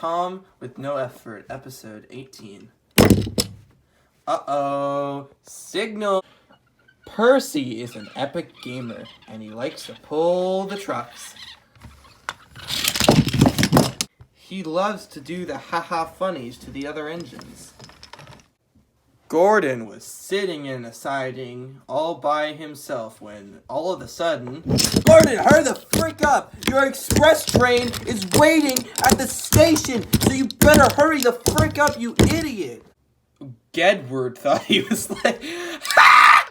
Tom with no effort, episode 18. Uh-oh, signal. Percy is an epic gamer, and he likes to pull the trucks. He loves to do the haha funnies to the other engines. Gordon was sitting in a siding all by himself when all of a sudden, Gordon, hurry the frick up! Your express train is waiting at the station, so you better hurry the frick up, you idiot! Gedward thought he was like, ha!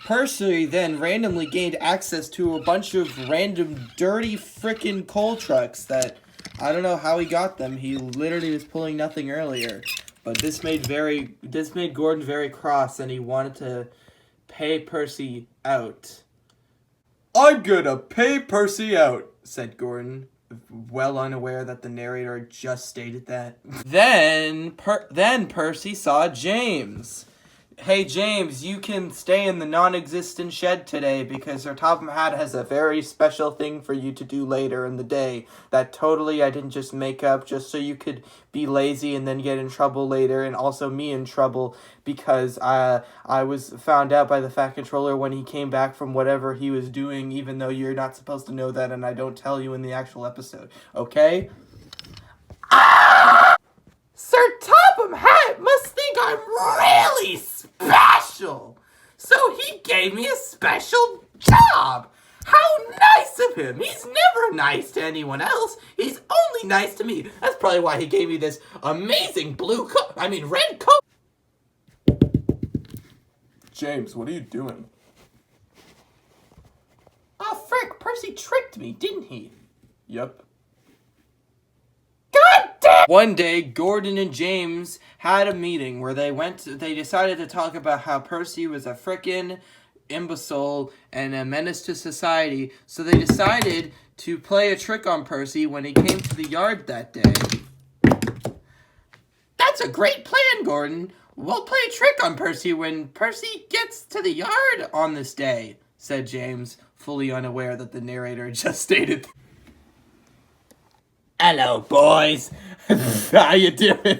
Percy then randomly gained access to a bunch of random dirty frickin' coal trucks that, I don't know how he got them. He literally was pulling nothing earlier. But this made Gordon very cross, and he wanted to pay Percy out. I'm gonna pay Percy out, said Gordon, well unaware that the narrator just stated that. Then Percy saw James. Hey James, you can stay in the non-existent shed today because Sir Topham Hatt has a very special thing for you to do later in the day that totally I didn't just make up just so you could be lazy and then get in trouble later, and also me in trouble because I was found out by the Fat Controller when he came back from whatever he was doing, even though you're not supposed to know that and I don't tell you in the actual episode, okay? Sir Topham Hatt must think I'm really special, so he gave me a special job. How nice of him! He's never nice to anyone else. He's only nice to me. That's probably why he gave me this amazing red coat. James, what are you doing? Oh, frick, Percy tricked me, didn't he? Yep. One day, Gordon and James had a meeting where they decided to talk about how Percy was a frickin' imbecile and a menace to society, so they decided to play a trick on Percy when he came to the yard that day. That's a great plan, Gordon. We'll play a trick on Percy when Percy gets to the yard on this day, said James, fully unaware that the narrator just stated. Hello, boys. How you doing?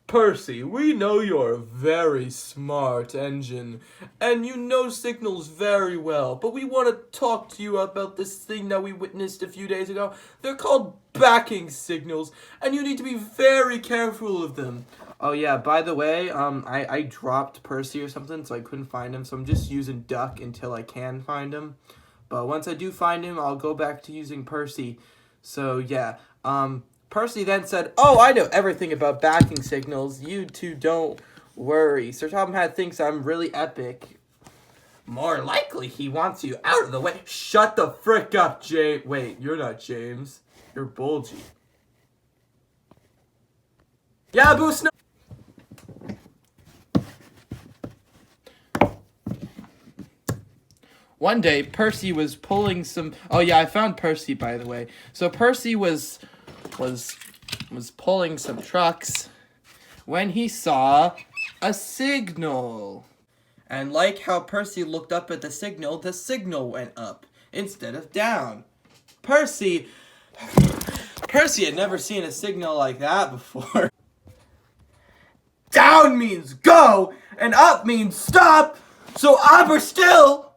Percy, we know you're a very smart engine, and you know signals very well, but we want to talk to you about this thing that we witnessed a few days ago. They're called backing signals, and you need to be very careful of them. Oh yeah, by the way, I dropped Percy or something, so I couldn't find him, so I'm just using Duck until I can find him. But once I do find him, I'll go back to using Percy. So yeah, Percy then said, oh, I know everything about backing signals. You two don't worry. Sir Topham Hatt thinks I'm really epic. More likely he wants you out of the way. Shut the frick up, James. Wait, you're not James. You're Bulgy. Yeah, Boost. One day, Percy was pulling some... Oh, yeah, I found Percy, by the way. So Percy was pulling some trucks when he saw a signal. And like how Percy looked up at the signal went up instead of down. Percy had never seen a signal like that before. Down means go, and up means stop, so up or still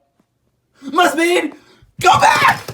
must mean go back!